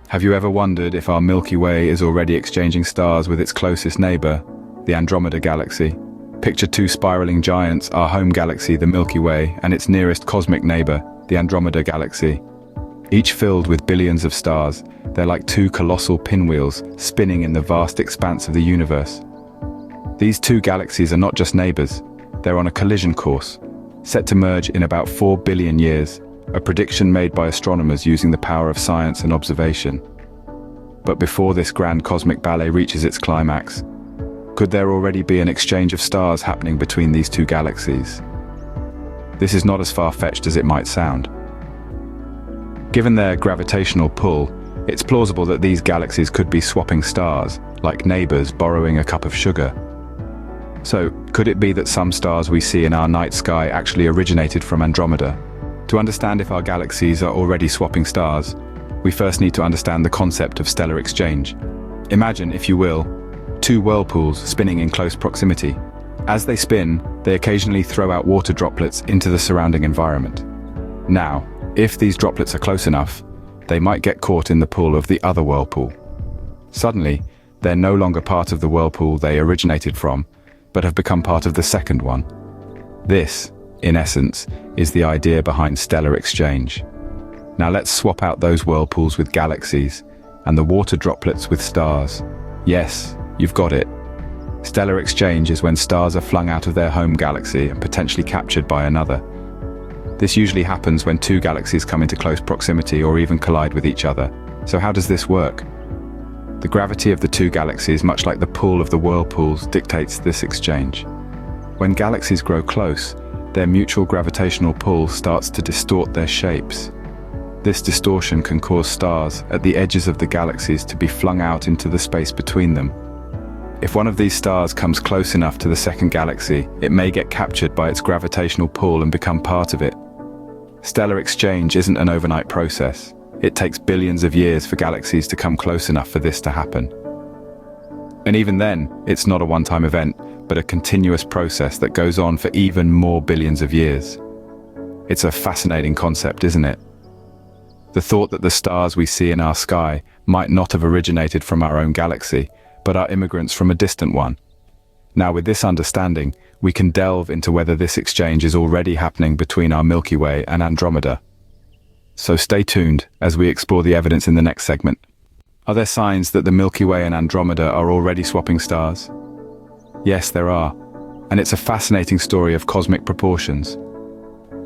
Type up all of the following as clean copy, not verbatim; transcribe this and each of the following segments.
Have you ever wondered if our Milky Way is already exchanging stars with its closest neighbor, the Andromeda galaxy? Picture two spiraling giants, our home galaxy, the Milky Way, and its nearest cosmic neighbor, the Andromeda galaxy. Each filled with billions of stars, they're like two colossal pinwheels spinning in the vast expanse of the universe. These two galaxies are not just neighbors, they're on a collision course, set to merge in about 4 billion years, a prediction made by astronomers using the power of science and observation. But before this grand cosmic ballet reaches its climax, could there already be an exchange of stars happening between these two galaxies? This is not as far-fetched as it might sound. Given their gravitational pull, it's plausible that these galaxies could be swapping stars, like neighbors borrowing a cup of sugar. So, could it be that some stars we see in our night sky actually originated from Andromeda? To understand if our galaxies are already swapping stars, we first need to understand the concept of stellar exchange. Imagine, if you will, two whirlpools spinning in close proximity. As they spin, they occasionally throw out water droplets into the surrounding environment. Now, if these droplets are close enough, they might get caught in the pull of the other whirlpool. Suddenly, they're no longer part of the whirlpool they originated from, but have become part of the second one. This, in essence, is the idea behind stellar exchange. Now let's swap out those whirlpools with galaxies, and the water droplets with stars. Yes, you've got it. Stellar exchange is when stars are flung out of their home galaxy and potentially captured by another. This usually happens when two galaxies come into close proximity or even collide with each other. So how does this work? The gravity of the two galaxies, much like the pull of the whirlpools, dictates this exchange. When galaxies grow close, their mutual gravitational pull starts to distort their shapes. This distortion can cause stars at the edges of the galaxies to be flung out into the space between them. If one of these stars comes close enough to the second galaxy, it may get captured by its gravitational pull and become part of it. Stellar exchange isn't an overnight process. It takes billions of years for galaxies to come close enough for this to happen. And even then, it's not a one-time event, but a continuous process that goes on for even more billions of years. It's a fascinating concept, isn't it? The thought that the stars we see in our sky might not have originated from our own galaxy, but are immigrants from a distant one. Now, with this understanding, we can delve into whether this exchange is already happening between our Milky Way and Andromeda. So stay tuned as we explore the evidence in the next segment. Are there signs that the Milky Way and Andromeda are already swapping stars? Yes, there are, and it's a fascinating story of cosmic proportions.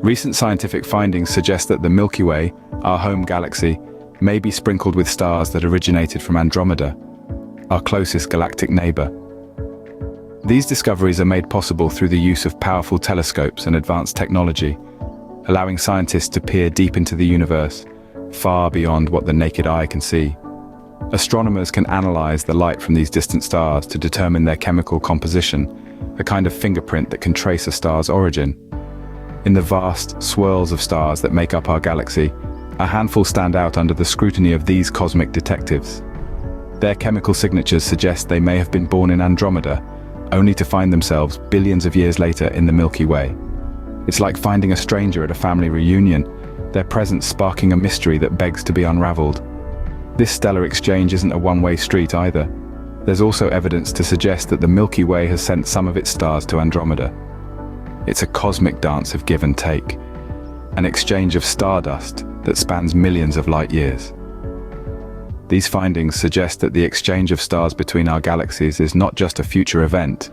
Recent scientific findings suggest that the Milky Way, our home galaxy, may be sprinkled with stars that originated from Andromeda, our closest galactic neighbor. These discoveries are made possible through the use of powerful telescopes and advanced technology, allowing scientists to peer deep into the universe, far beyond what the naked eye can see. Astronomers can analyze the light from these distant stars to determine their chemical composition, a kind of fingerprint that can trace a star's origin. In the vast swirls of stars that make up our galaxy, a handful stand out under the scrutiny of these cosmic detectives. Their chemical signatures suggest they may have been born in Andromeda, only to find themselves billions of years later in the Milky Way. It's like finding a stranger at a family reunion, their presence sparking a mystery that begs to be unraveled. This stellar exchange isn't a one-way street either. There's also evidence to suggest that the Milky Way has sent some of its stars to Andromeda. It's a cosmic dance of give and take, an exchange of stardust that spans millions of light years. These findings suggest that the exchange of stars between our galaxies is not just a future event,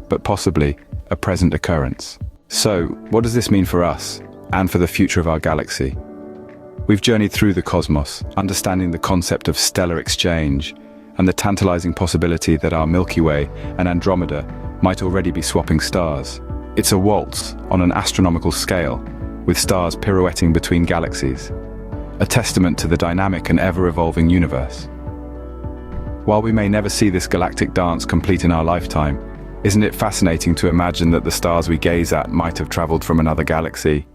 but possibly a present occurrence. So, what does this mean for us, and for the future of our galaxy? We've journeyed through the cosmos, understanding the concept of stellar exchange, and the tantalizing possibility that our Milky Way and Andromeda might already be swapping stars. It's a waltz on an astronomical scale, with stars pirouetting between galaxies, a testament to the dynamic and ever-evolving universe. While we may never see this galactic dance complete in our lifetime, isn't it fascinating to imagine that the stars we gaze at might have traveled from another galaxy,